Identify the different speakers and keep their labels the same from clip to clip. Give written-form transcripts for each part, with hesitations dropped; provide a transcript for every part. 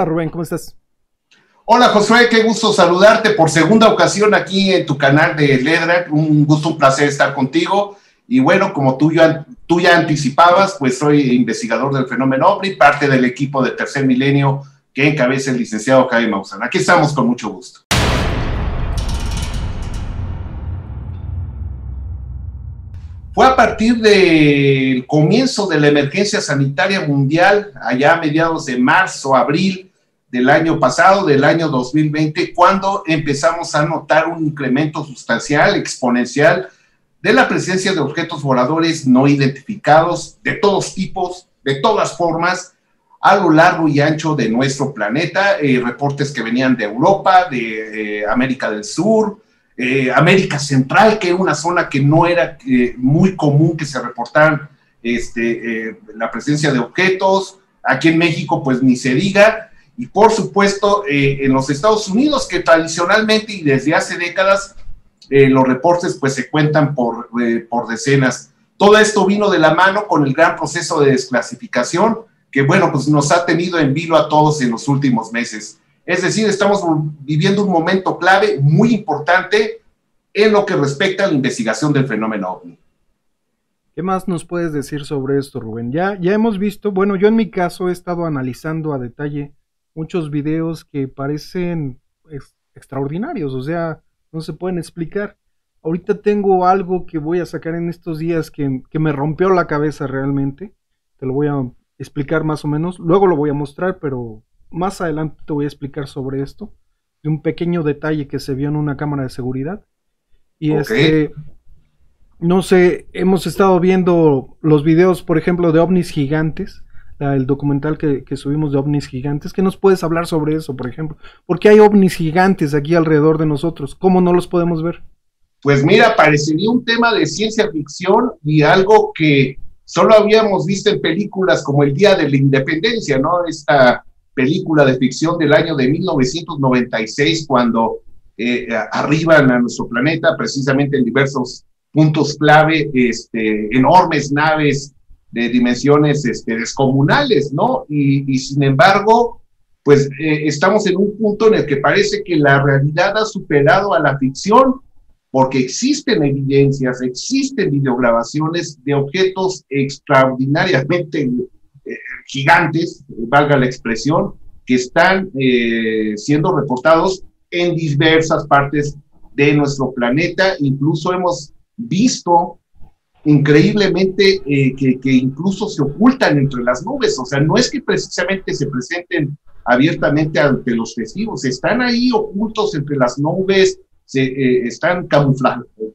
Speaker 1: Hola Rubén, ¿cómo estás?
Speaker 2: Hola Josué, qué gusto saludarte por segunda ocasión aquí en tu canal de LEDRAC. Un gusto, un placer estar contigo. Y bueno, como tú ya anticipabas, pues soy investigador del fenómeno OVNI, parte del equipo de Tercer Milenio que encabeza el licenciado Jaime Maussan. Aquí estamos con mucho gusto. Fue a partir del comienzo de la emergencia sanitaria mundial, allá a mediados de marzo, abril del año pasado, del año 2020, cuando empezamos a notar un incremento sustancial, exponencial, de la presencia de objetos voladores no identificados, de todos tipos, de todas formas, a lo largo y ancho de nuestro planeta. Reportes que venían de Europa, de América del Sur, América Central, que era una zona que no era muy común que se reportaran la presencia de objetos. Aquí en México, pues ni se diga. Y por supuesto, en los Estados Unidos, que tradicionalmente y desde hace décadas, los reportes pues se cuentan por decenas. Todo esto vino de la mano con el gran proceso de desclasificación que, bueno, pues nos ha tenido en vilo a todos en los últimos meses. Es decir, estamos viviendo un momento clave muy importante en lo que respecta a la investigación del fenómeno OVNI.
Speaker 1: ¿Qué más nos puedes decir sobre esto, Rubén? Ya hemos visto, bueno, yo en mi caso he estado analizando a detalle muchos videos que parecen extraordinarios, o sea, no se pueden explicar. Ahorita tengo algo que voy a sacar en estos días que me rompió la cabeza realmente. Te lo voy a explicar más o menos. Luego lo voy a mostrar, pero más adelante te voy a explicar sobre esto. De un pequeño detalle que se vio en una cámara de seguridad. Y
Speaker 2: Okay.
Speaker 1: no sé, hemos estado viendo los videos, por ejemplo, de ovnis gigantes. El documental que subimos de ovnis gigantes. ¿Qué nos puedes hablar sobre eso, por ejemplo? ¿Por qué hay ovnis gigantes aquí alrededor de nosotros? ¿Cómo no los podemos ver?
Speaker 2: Pues mira, parecería un tema de ciencia ficción y algo que solo habíamos visto en películas como El Día de la Independencia, ¿no? Esta película de ficción del año de 1996, cuando arriban a nuestro planeta, precisamente en diversos puntos clave, enormes naves de dimensiones descomunales, ¿no? Y sin embargo, pues estamos en un punto en el que parece que la realidad ha superado a la ficción, porque existen evidencias, existen videograbaciones de objetos extraordinariamente gigantes, valga la expresión, que están siendo reportados en diversas partes de nuestro planeta. Incluso hemos visto increíblemente que incluso se ocultan entre las nubes. O sea, no es que precisamente se presenten abiertamente ante los testigos, están ahí ocultos entre las nubes, están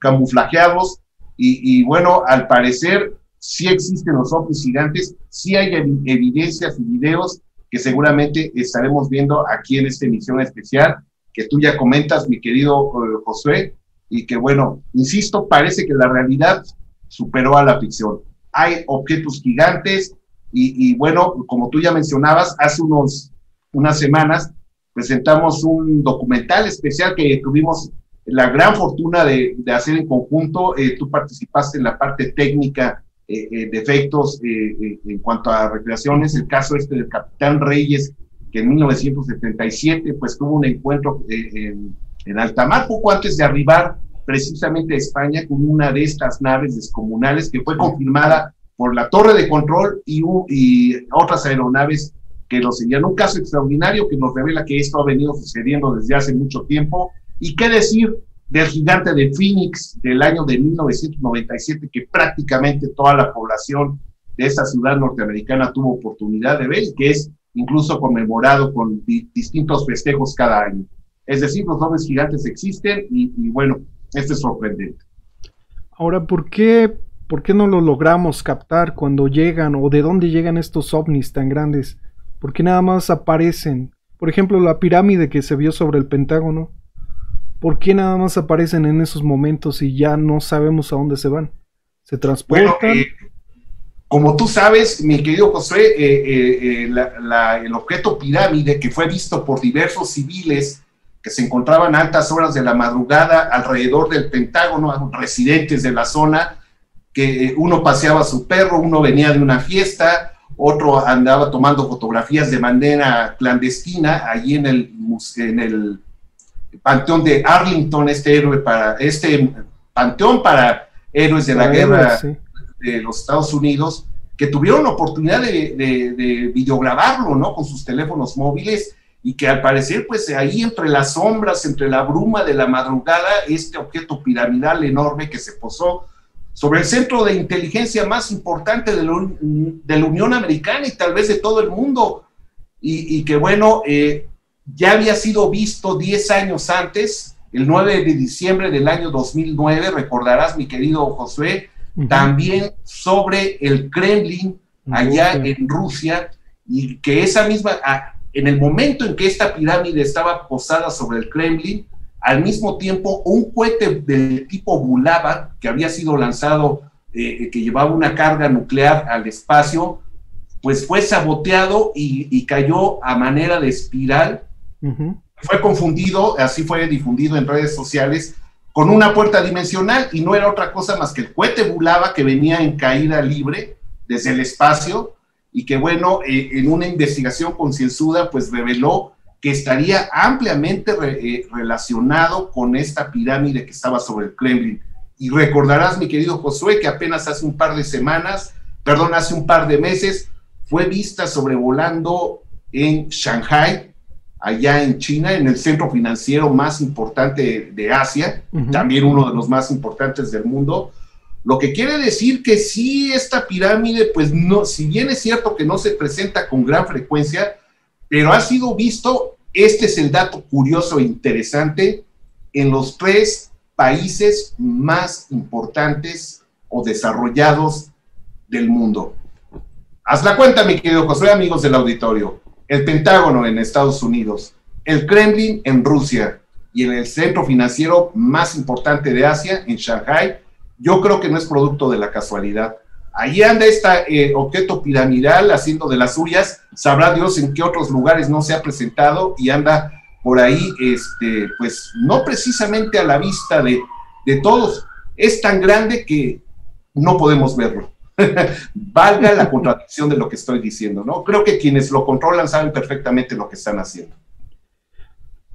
Speaker 2: camuflajeados y bueno, al parecer sí existen los ovnis gigantes, sí hay evidencias y videos que seguramente estaremos viendo aquí en esta emisión especial que tú ya comentas, mi querido Josué, y que bueno, insisto, parece que la realidad superó a la ficción. Hay objetos gigantes y bueno, como tú ya mencionabas, hace unas semanas presentamos un documental especial que tuvimos la gran fortuna de hacer en conjunto. Tú participaste en la parte técnica de efectos en cuanto a recreaciones, el caso del Capitán Reyes, que en 1977 pues tuvo un encuentro en alta mar, poco antes de arribar precisamente a España, con una de estas naves descomunales que fue confirmada por la torre de control y otras aeronaves que lo seguían. Un caso extraordinario que nos revela que esto ha venido sucediendo desde hace mucho tiempo. ¿Y qué decir del gigante de Phoenix del año de 1997, que prácticamente toda la población de esa ciudad norteamericana tuvo oportunidad de ver y que es incluso conmemorado con distintos festejos cada año? Es decir, los ovnis gigantes existen y bueno, esto es sorprendente.
Speaker 1: Ahora, ¿por qué no lo logramos captar cuando llegan o de dónde llegan estos ovnis tan grandes? ¿Por qué nada más aparecen? Por ejemplo, la pirámide que se vio sobre el Pentágono. ¿Por qué nada más aparecen en esos momentos y ya no sabemos a dónde se van? ¿Se transportan?
Speaker 2: Bueno, como tú sabes, mi querido Josué, el objeto pirámide que fue visto por diversos civiles que se encontraban a altas horas de la madrugada alrededor del Pentágono, residentes de la zona, que uno paseaba a su perro, uno venía de una fiesta, otro andaba tomando fotografías de manera clandestina allí en el panteón de Arlington, este panteón para héroes de la guerra, sí, de los Estados Unidos, que tuvieron la oportunidad de videograbarlo, ¿no? Con sus teléfonos móviles, y que al parecer, pues ahí entre las sombras, entre la bruma de la madrugada, este objeto piramidal enorme que se posó sobre el centro de inteligencia más importante de la Unión Americana y tal vez de todo el mundo, y que bueno, ya había sido visto 10 años antes, el 9 de diciembre del año 2009, recordarás, mi querido Josué, también sobre el Kremlin, allá en Rusia, y que esa misma, en el momento en que esta pirámide estaba posada sobre el Kremlin, al mismo tiempo un cohete del tipo Bulava, que había sido lanzado, que llevaba una carga nuclear al espacio, pues fue saboteado y cayó a manera de espiral. Fue confundido, así fue difundido en redes sociales, con una puerta dimensional, y no era otra cosa más que el cohete Bulava, que venía en caída libre desde el espacio, y que bueno, en una investigación concienzuda pues reveló que estaría ampliamente relacionado con esta pirámide que estaba sobre el Kremlin. Y recordarás, mi querido Josué, que apenas hace un par de meses, fue vista sobrevolando en Shanghái, allá en China, en el centro financiero más importante de Asia, también uno de los más importantes del mundo, lo que quiere decir que sí, esta pirámide, pues no, si bien es cierto que no se presenta con gran frecuencia, pero ha sido visto, este es el dato curioso e interesante, en los 3 países más importantes o desarrollados del mundo. Haz la cuenta, mi querido Josué, amigos del auditorio. El Pentágono en Estados Unidos, el Kremlin en Rusia y en el centro financiero más importante de Asia, en Shanghái. Yo creo que no es producto de la casualidad. Ahí anda este objeto piramidal haciendo de las suyas, sabrá Dios en qué otros lugares no se ha presentado, y anda por ahí, pues no precisamente a la vista de todos. Es tan grande que no podemos verlo. Valga la contradicción de lo que estoy diciendo, ¿no? Creo que quienes lo controlan saben perfectamente lo que están haciendo.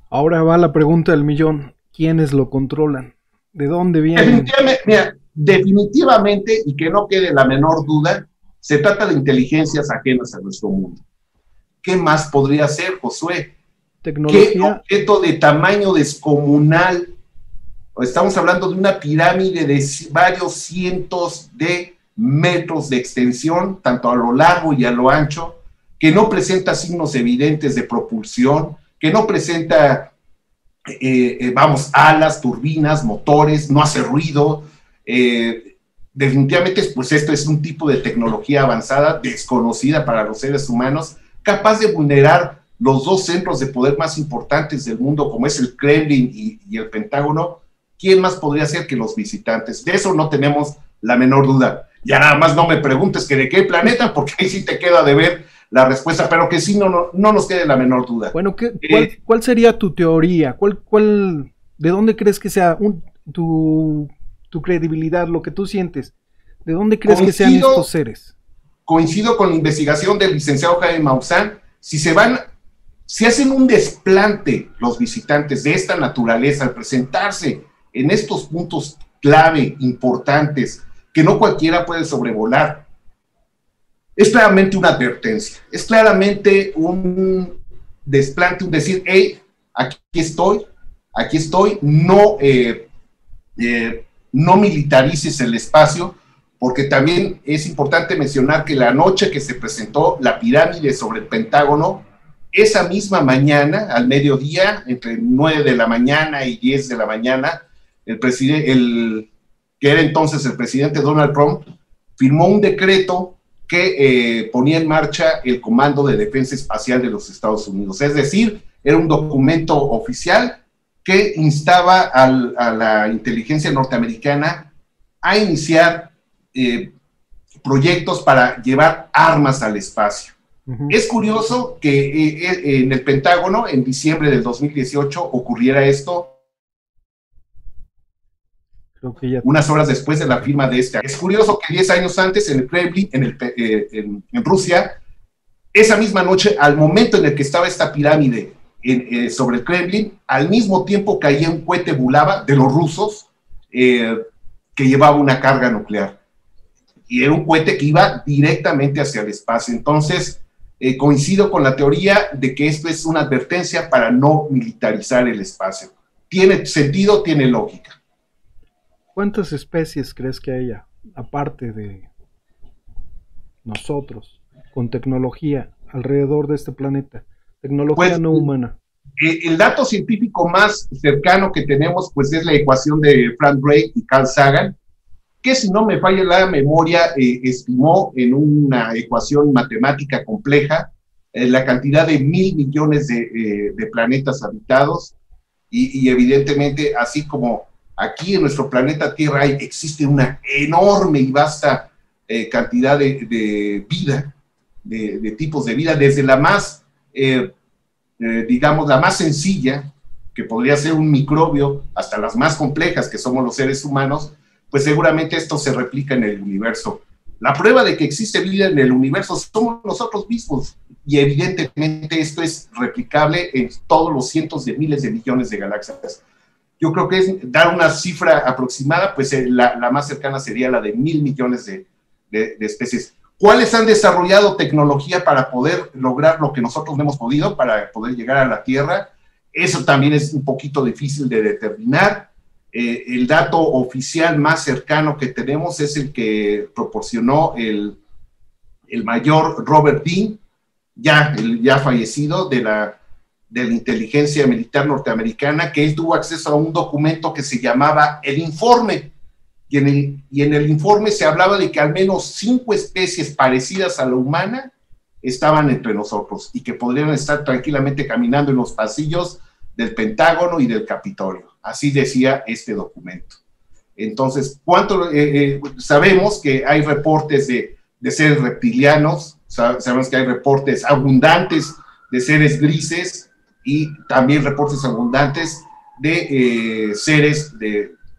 Speaker 1: Ahora va la pregunta del millón. ¿Quiénes lo controlan? ¿De dónde vienen?
Speaker 2: Definitivamente, y que no quede la menor duda, se trata de inteligencias ajenas a nuestro mundo. ¿Qué más podría ser, Josué?
Speaker 1: Tecnología.
Speaker 2: ¿Qué objeto de tamaño descomunal? Estamos hablando de una pirámide de varios cientos de metros de extensión, tanto a lo largo y a lo ancho, que no presenta signos evidentes de propulsión, que no presenta, alas, turbinas, motores, no hace ruido. Definitivamente, pues esto es un tipo de tecnología avanzada, desconocida para los seres humanos, capaz de vulnerar los 2 centros de poder más importantes del mundo, como es el Kremlin y el Pentágono. ¿Quién más podría ser que los visitantes? De eso no tenemos la menor duda. Ya nada más no me preguntes que de qué planeta, porque ahí sí te queda de ver la respuesta, pero que sí no nos quede la menor duda.
Speaker 1: Bueno, ¿cuál sería tu teoría? ¿De dónde crees que sea tu credibilidad, lo que tú sientes? ¿De dónde crees que sean estos seres?
Speaker 2: Coincido con la investigación del licenciado Jaime Maussan. Si hacen un desplante los visitantes de esta naturaleza al presentarse en estos puntos clave, importantes, que no cualquiera puede sobrevolar, es claramente una advertencia, es claramente un desplante, un decir, hey, aquí estoy, no militarices el espacio, porque también es importante mencionar que la noche que se presentó la pirámide sobre el Pentágono, esa misma mañana, al mediodía, entre 9 de la mañana y 10 de la mañana, que era entonces el presidente Donald Trump, firmó un decreto que ponía en marcha el Comando de Defensa Espacial de los Estados Unidos. Es decir, era un documento oficial que instaba a la inteligencia norteamericana a iniciar proyectos para llevar armas al espacio. Es curioso que en el Pentágono, en diciembre del 2018, ocurriera esto.
Speaker 1: Creo que ya.
Speaker 2: unas horas después de la firma de este. Es curioso que 10 años antes en el Kremlin, en Rusia, esa misma noche, al momento en el que estaba esta pirámide sobre el Kremlin, al mismo tiempo caía un cohete Bulava de los rusos que llevaba una carga nuclear. Y era un cohete que iba directamente hacia el espacio. Entonces, coincido con la teoría de que esto es una advertencia para no militarizar el espacio. Tiene sentido, tiene lógica.
Speaker 1: ¿Cuántas especies crees que haya, aparte de nosotros, con tecnología alrededor de este planeta? Tecnología
Speaker 2: Pues
Speaker 1: no humana.
Speaker 2: el dato científico más cercano que tenemos pues es la ecuación de Frank Drake y Carl Sagan, que si no me falla la memoria, estimó en una ecuación matemática compleja la cantidad de 1.000 millones de planetas habitados y evidentemente así como aquí en nuestro planeta Tierra existe una enorme y vasta cantidad de vida, de tipos de vida, desde la más digamos, la más sencilla, que podría ser un microbio, hasta las más complejas, que somos los seres humanos, pues seguramente esto se replica en el universo. La prueba de que existe vida en el universo somos nosotros mismos, y evidentemente esto es replicable en todos los cientos de miles de millones de galaxias. Yo creo que es dar una cifra aproximada, pues la más cercana sería la de 1.000 millones de especies. ¿Cuáles han desarrollado tecnología para poder lograr lo que nosotros no hemos podido, para poder llegar a la Tierra? Eso también es un poquito difícil de determinar. El dato oficial más cercano que tenemos es el que proporcionó el mayor Robert Dean, ya fallecido, de la inteligencia militar norteamericana, que él tuvo acceso a un documento que se llamaba el Informe. Y en el informe se hablaba de que al menos 5 especies parecidas a la humana estaban entre nosotros y que podrían estar tranquilamente caminando en los pasillos del Pentágono y del Capitolio. Así decía este documento. Entonces, sabemos que hay reportes de seres reptilianos, sabemos que hay reportes abundantes de seres grises y también reportes abundantes de seres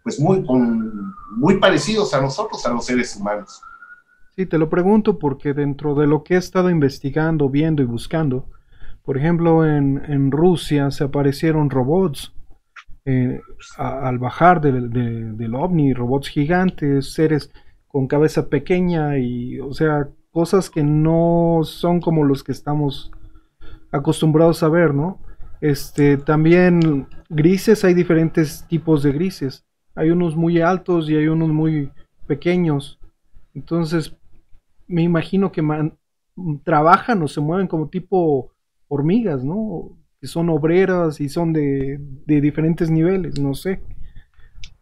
Speaker 2: pues muy parecidos a nosotros, a los seres humanos.
Speaker 1: Sí, te lo pregunto porque dentro de lo que he estado investigando, viendo y buscando, por ejemplo, en Rusia se aparecieron robots al bajar del ovni, robots gigantes, seres con cabeza pequeña y, o sea, cosas que no son como los que estamos acostumbrados a ver, ¿no? También grises, hay diferentes tipos de grises. Hay unos muy altos y hay unos muy pequeños. Entonces, me imagino que trabajan o se mueven como tipo hormigas, ¿no? Que son obreras y son de diferentes niveles, no sé.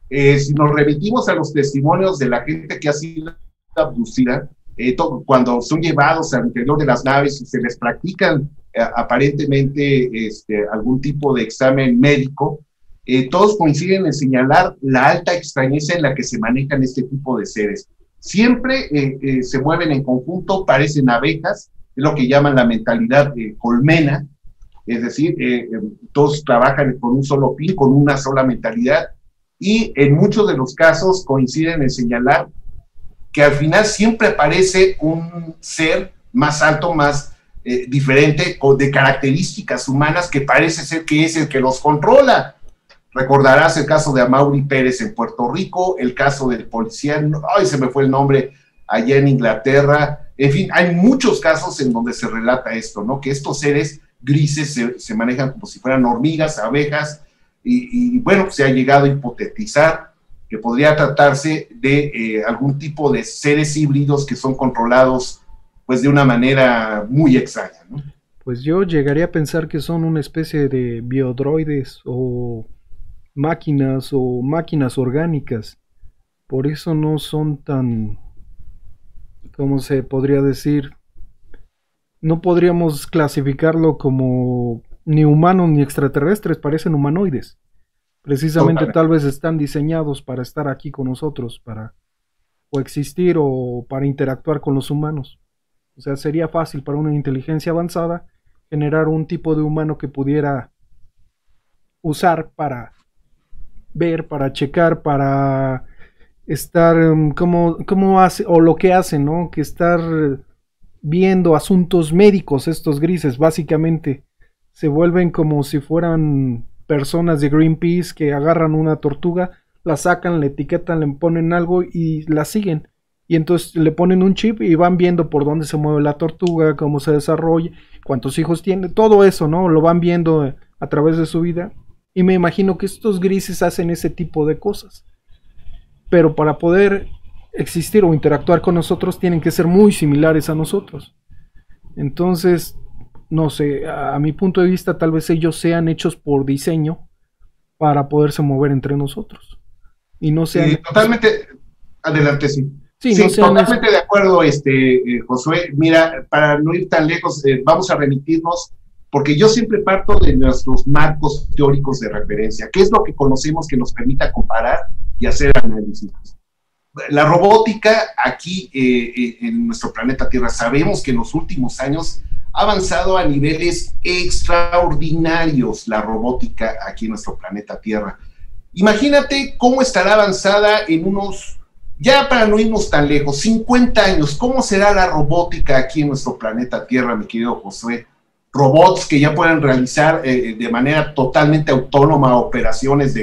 Speaker 2: Si nos remitimos a los testimonios de la gente que ha sido abducida, cuando son llevados al interior de las naves y se les practican aparentemente algún tipo de examen médico, todos coinciden en señalar la alta extrañeza en la que se manejan este tipo de seres. Siempre se mueven en conjunto, parecen abejas, es lo que llaman la mentalidad colmena, es decir, todos trabajan con un solo fin, con una sola mentalidad, y en muchos de los casos coinciden en señalar que al final siempre aparece un ser más alto, más diferente, de características humanas, que parece ser que es el que los controla. Recordarás el caso de Amaury Pérez en Puerto Rico, el caso del policía, ay, se me fue el nombre, allá en Inglaterra. En fin, hay muchos casos en donde se relata esto, ¿no? Que estos seres grises se manejan como si fueran hormigas, abejas, y bueno, se ha llegado a hipotetizar que podría tratarse de algún tipo de seres híbridos que son controlados pues de una manera muy extraña, ¿no?
Speaker 1: Pues yo llegaría a pensar que son una especie de biodroides o máquinas orgánicas. Por eso no son tan, ¿cómo se podría decir? No podríamos clasificarlo como ni humanos ni extraterrestres, parecen humanoides. Precisamente
Speaker 2: Totalmente.
Speaker 1: tal vez están diseñados para estar aquí con nosotros, para coexistir o para interactuar con los humanos. O sea, sería fácil para una inteligencia avanzada generar un tipo de humano que pudiera usar para ver, para checar, para estar, cómo hace, o lo que hace, ¿no? Que estar viendo asuntos médicos, estos grises, básicamente se vuelven como si fueran personas de Greenpeace que agarran una tortuga, la sacan, la etiquetan, le ponen algo y la siguen. Y entonces le ponen un chip y van viendo por dónde se mueve la tortuga, cómo se desarrolla, cuántos hijos tiene, todo eso, ¿no? Lo van viendo a través de su vida. Y me imagino que estos grises hacen ese tipo de cosas. Pero para poder existir o interactuar con nosotros tienen que ser muy similares a nosotros. Entonces, no sé, a mi punto de vista tal vez ellos sean hechos por diseño para poderse mover entre nosotros. Y no sean...
Speaker 2: Totalmente, adelante, sí.
Speaker 1: Sí, no
Speaker 2: Sí,
Speaker 1: sean...
Speaker 2: totalmente de acuerdo, Josué. Mira, para no ir tan lejos, vamos a remitirnos, porque yo siempre parto de nuestros marcos teóricos de referencia. ¿Qué es lo que conocemos que nos permita comparar y hacer análisis? La robótica aquí en nuestro planeta Tierra, sabemos que en los últimos años ha avanzado a niveles extraordinarios la robótica aquí en nuestro planeta Tierra. Imagínate cómo estará avanzada en unos, ya para no irnos tan lejos, 50 años, ¿cómo será la robótica aquí en nuestro planeta Tierra, mi querido Josué? Robots que ya pueden realizar de manera totalmente autónoma operaciones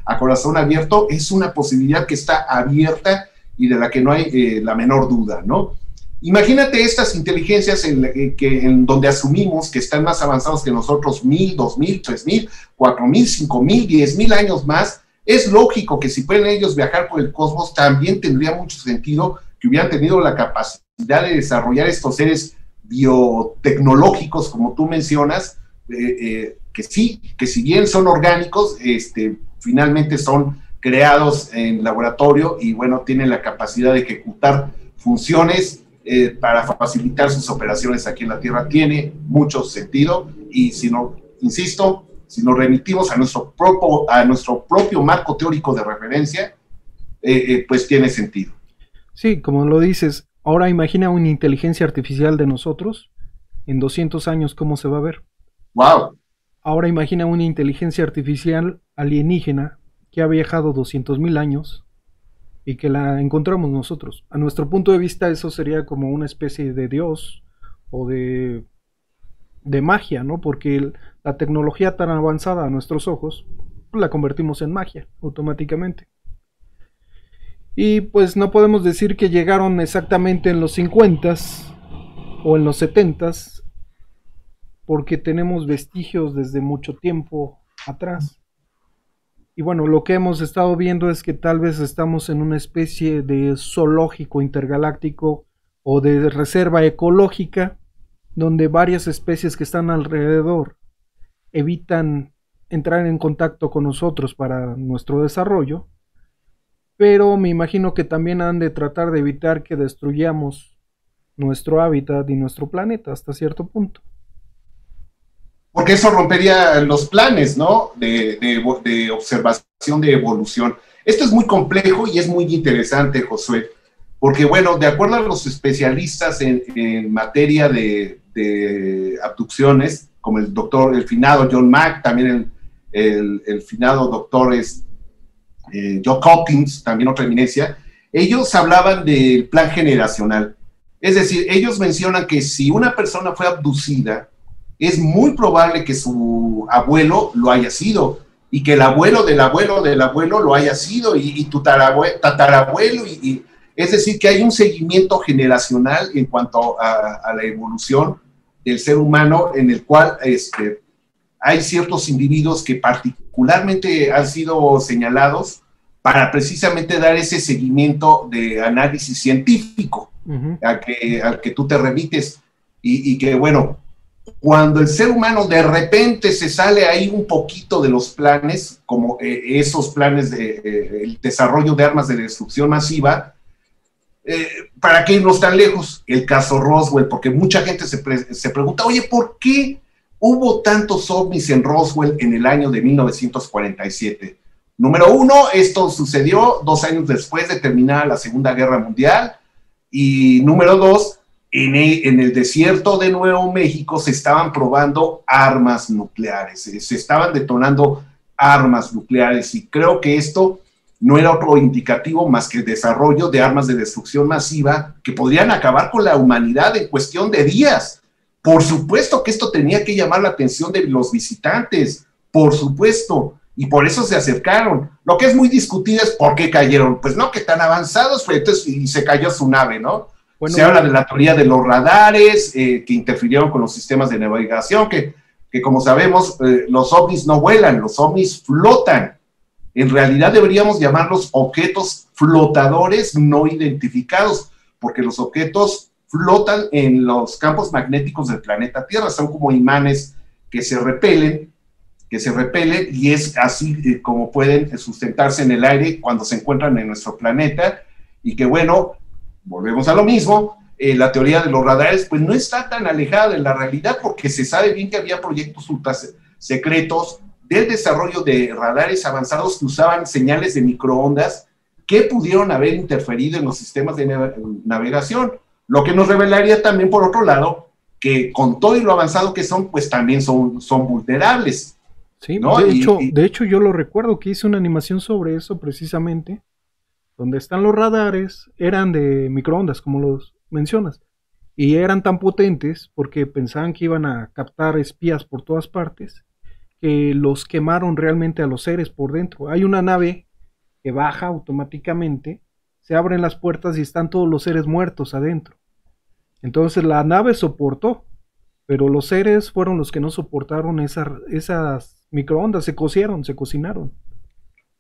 Speaker 2: a corazón abierto, es una posibilidad que está abierta y de la que no hay la menor duda, ¿no? Imagínate estas inteligencias en donde asumimos que están más avanzados que nosotros 1000, 2000, 3000, 4000, 5000, 10000 años más. Es lógico que si pueden ellos viajar por el cosmos, también tendría mucho sentido que hubieran tenido la capacidad de desarrollar estos seres biotecnológicos, como tú mencionas, que sí, que si bien son orgánicos, finalmente son creados en laboratorio y bueno, tienen la capacidad de ejecutar funciones para facilitar sus operaciones aquí en la Tierra. Tiene mucho sentido y si no, insisto, si nos remitimos a nuestro propio marco teórico de referencia, pues tiene sentido.
Speaker 1: Sí, como lo dices, ahora imagina una inteligencia artificial de nosotros, en 200 años, ¿cómo se va a ver?
Speaker 2: ¡Wow!
Speaker 1: Ahora imagina una inteligencia artificial alienígena que ha viajado 200.000 años y que la encontramos nosotros. A nuestro punto de vista eso sería como una especie de Dios o de magia, ¿no? Porque la tecnología tan avanzada a nuestros ojos la convertimos en magia automáticamente. Y pues no podemos decir que llegaron exactamente en los 50s o en los 70s porque tenemos vestigios desde mucho tiempo atrás. Y bueno, lo que hemos estado viendo es que tal vez estamos en una especie de zoológico intergaláctico o de reserva ecológica donde varias especies que están alrededor evitan entrar en contacto con nosotros para nuestro desarrollo, pero me imagino que también han de tratar de evitar que destruyamos nuestro hábitat y nuestro planeta hasta cierto punto.
Speaker 2: Porque eso rompería los planes, ¿no? De observación de evolución. Esto es muy complejo y es muy interesante, Josué, porque, bueno, de acuerdo a los especialistas en materia de abducciones, como el finado John Mack, también el finado doctor Joe Hawkins, también otra eminencia, ellos hablaban del plan generacional. Es decir, ellos mencionan que si una persona fue abducida, es muy probable que su abuelo lo haya sido, y que el abuelo del abuelo del abuelo lo haya sido, y tu tatarabuelo, es decir, que hay un seguimiento generacional en cuanto a la evolución del ser humano, en el cual hay ciertos individuos que particularmente han sido señalados para precisamente dar ese seguimiento de análisis científico al que tú te remites, y que, bueno, cuando el ser humano de repente se sale ahí un poquito de los planes, como esos planes de el desarrollo de armas de destrucción masiva, ¿para qué irnos tan lejos? El caso Roswell, porque mucha gente se pregunta, oye, ¿por qué hubo tantos ovnis en Roswell en el año de 1947? Número uno, esto sucedió 2 años después de terminar la Segunda Guerra Mundial, y número dos, en el desierto de Nuevo México se estaban probando armas nucleares, se estaban detonando armas nucleares, y creo que esto no era otro indicativo más que el desarrollo de armas de destrucción masiva que podrían acabar con la humanidad en cuestión de días. Por supuesto que esto tenía que llamar la atención de los visitantes, por supuesto, y por eso se acercaron. Lo que es muy discutido es por qué cayeron. Pues no, que tan avanzados fue, entonces, y se cayó su nave, ¿no? Bueno, se habla de la teoría de los radares, que interfirieron con los sistemas de navegación, que como sabemos, los ovnis no vuelan, los ovnis flotan. En realidad deberíamos llamarlos objetos flotadores no identificados, porque los objetos flotan en los campos magnéticos del planeta Tierra, son como imanes que se repelen, y es así como pueden sustentarse en el aire cuando se encuentran en nuestro planeta, y que bueno, volvemos a lo mismo, la teoría de los radares pues no está tan alejada de la realidad, porque se sabe bien que había proyectos secretos del desarrollo de radares avanzados que usaban señales de microondas que pudieron haber interferido en los sistemas de navegación, lo que nos revelaría también, por otro lado, que con todo y lo avanzado que son, pues también son vulnerables.
Speaker 1: Sí, ¿no? De hecho yo lo recuerdo que hice una animación sobre eso precisamente, donde están los radares, eran de microondas, como los mencionas, y eran tan potentes porque pensaban que iban a captar espías por todas partes, que los quemaron realmente a los seres por dentro. Hay una nave que baja automáticamente, se abren las puertas y están todos los seres muertos adentro. Entonces la nave soportó, pero los seres fueron los que no soportaron esas microondas, se cocinaron.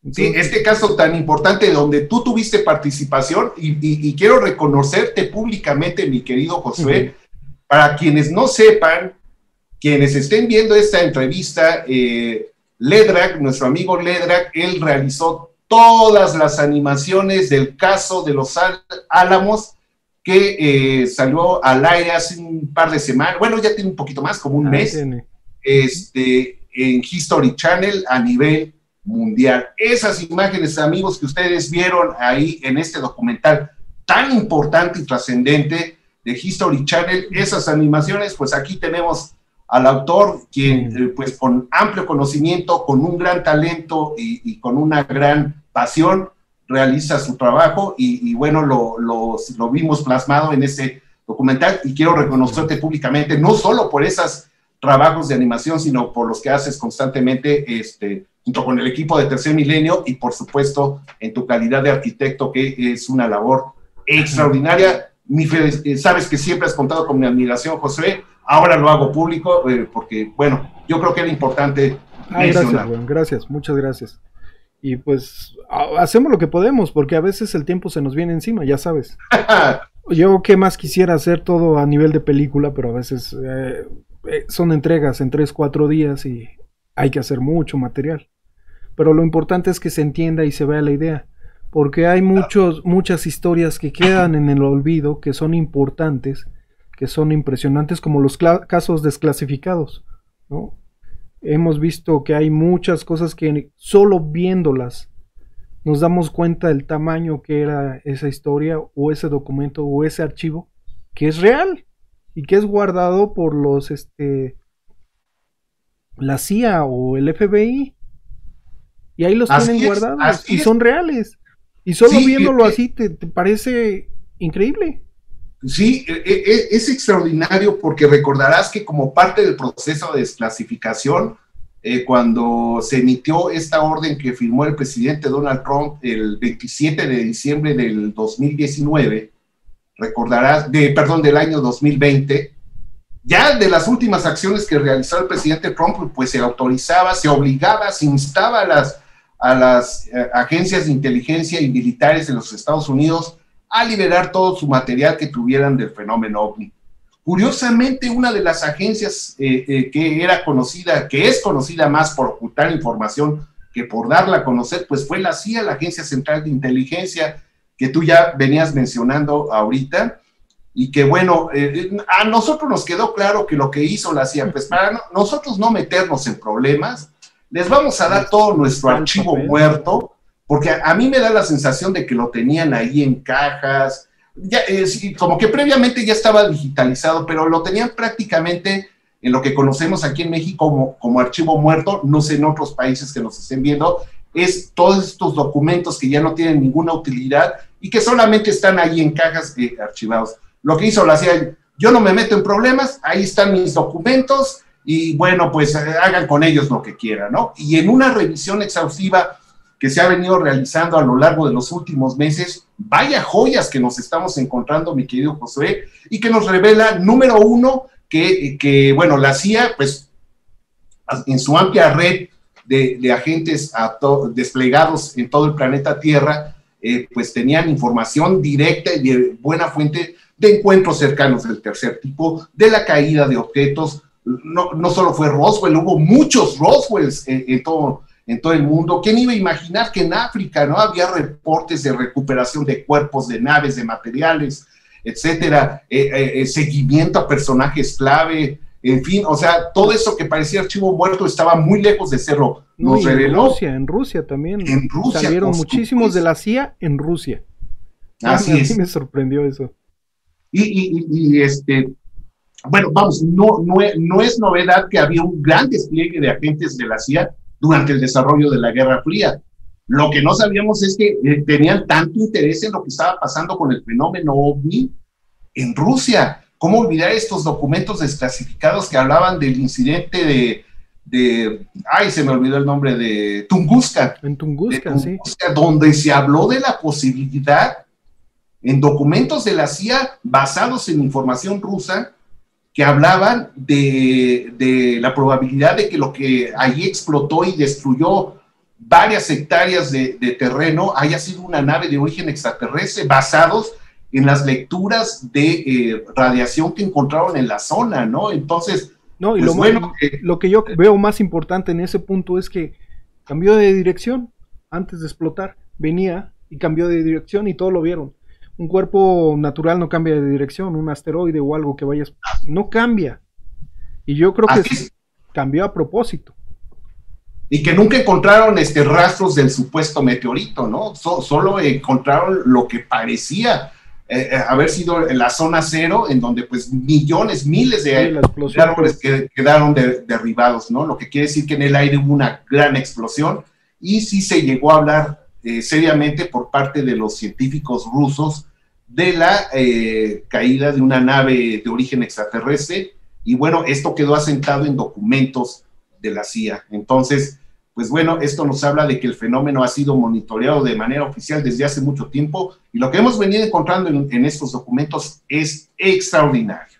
Speaker 2: Entonces, sí, este caso tan importante donde tú tuviste participación y quiero reconocerte públicamente, mi querido Josué, para quienes no sepan, quienes estén viendo esta entrevista, Ledrak, nuestro amigo Ledrak, él realizó todas las animaciones del caso de los Álamos, que salió al aire hace un par de semanas, bueno, ya tiene un poquito más, como un mes, en History Channel a nivel mundial. Esas imágenes, amigos, que ustedes vieron ahí en este documental tan importante y trascendente de History Channel, esas animaciones, pues aquí tenemos al autor, quien pues con amplio conocimiento, con un gran talento y con una gran pasión, realiza su trabajo y bueno, lo vimos plasmado en ese documental, y quiero reconocerte públicamente, no solo por esos trabajos de animación, sino por los que haces constantemente, junto con el equipo de Tercer Milenio, y por supuesto en tu calidad de arquitecto, que es una labor extraordinaria. Sabes que siempre has contado con mi admiración, José. Ahora lo hago público, porque bueno, yo creo que era importante mencionar.
Speaker 1: Gracias, bueno, gracias, muchas gracias. Y pues hacemos lo que podemos, porque a veces el tiempo se nos viene encima, ya sabes. Yo qué más quisiera hacer todo a nivel de película, pero a veces son entregas en 3-4 días y hay que hacer mucho material. Pero lo importante es que se entienda y se vea la idea, porque hay muchas historias que quedan en el olvido, que son importantes, que son impresionantes, como los casos desclasificados, ¿no? Hemos visto que hay muchas cosas que solo viéndolas nos damos cuenta del tamaño que era esa historia o ese documento o ese archivo, que es real y que es guardado por la CIA o el FBI, y ahí los tienen guardados y son reales, y solo viéndolo así te parece increíble.
Speaker 2: Sí, es extraordinario, porque recordarás que como parte del proceso de desclasificación, cuando se emitió esta orden que firmó el presidente Donald Trump el 27 de diciembre del 2019, recordarás, del año 2020, ya de las últimas acciones que realizó el presidente Trump, pues se autorizaba, se obligaba, se instaba a las agencias de inteligencia y militares de los Estados Unidos a liberar todo su material que tuvieran del fenómeno OVNI. Curiosamente, una de las agencias que es conocida más por ocultar información que por darla a conocer, pues fue la CIA, la Agencia Central de Inteligencia, que tú ya venías mencionando ahorita, y que bueno, a nosotros nos quedó claro que lo que hizo la CIA, pues para nosotros no meternos en problemas, les vamos a dar todo nuestro archivo muerto, porque a mí me da la sensación de que lo tenían ahí en cajas, ya, como que previamente ya estaba digitalizado, pero lo tenían prácticamente en lo que conocemos aquí en México como archivo muerto, no sé en otros países que nos estén viendo, es todos estos documentos que ya no tienen ninguna utilidad y que solamente están ahí en cajas archivados. Lo que hizo la CIA, yo no me meto en problemas, ahí están mis documentos y bueno, pues hagan con ellos lo que quieran, ¿no? Y en una revisión exhaustiva que se ha venido realizando a lo largo de los últimos meses, vaya joyas que nos estamos encontrando, mi querido Josué, y que nos revela, número uno, que bueno, la CIA, pues, en su amplia red de agentes desplegados en todo el planeta Tierra, pues tenían información directa y de buena fuente de encuentros cercanos del tercer tipo, de la caída de objetos. No solo fue Roswell, hubo muchos Roswells en todo el mundo. ¿Quién iba a imaginar que en África no había reportes de recuperación de cuerpos, de naves, de materiales, etcétera, seguimiento a personajes clave, en fin, o sea, todo eso que parecía archivo muerto estaba muy lejos de serlo. Nos reveló.
Speaker 1: En Rusia también.
Speaker 2: En Rusia.
Speaker 1: Salieron muchísimos de la CIA en Rusia.
Speaker 2: Así es.
Speaker 1: A mí me sorprendió eso.
Speaker 2: Bueno, vamos, no es novedad que había un gran despliegue de agentes de la CIA durante el desarrollo de la Guerra Fría. Lo que no sabíamos es que tenían tanto interés en lo que estaba pasando con el fenómeno OVNI en Rusia. ¿Cómo olvidar estos documentos desclasificados que hablaban del incidente se me olvidó el nombre, de Tunguska?
Speaker 1: En Tunguska, sí.
Speaker 2: Donde se habló de la posibilidad, en documentos de la CIA basados en información rusa, que hablaban de la probabilidad de que lo que allí explotó y destruyó varias hectáreas de terreno haya sido una nave de origen extraterrestre, basados en las lecturas de radiación que encontraron en la zona, ¿no? Entonces,
Speaker 1: no, y pues lo que yo veo más importante en ese punto es que cambió de dirección antes de explotar, venía y cambió de dirección y todo lo vieron. Un cuerpo natural no cambia de dirección, un asteroide o algo que vayas, no cambia. Y yo creo que cambió a propósito.
Speaker 2: Y que nunca encontraron rastros del supuesto meteorito, ¿no? Solo encontraron lo que parecía haber sido en la zona cero, en donde pues miles de árboles quedaron derribados, ¿no? Lo que quiere decir que en el aire hubo una gran explosión y sí se llegó a hablar seriamente por parte de los científicos rusos de la caída de una nave de origen extraterrestre, y bueno, esto quedó asentado en documentos de la CIA. Entonces, pues bueno, esto nos habla de que el fenómeno ha sido monitoreado de manera oficial desde hace mucho tiempo, y lo que hemos venido encontrando en estos documentos es extraordinario.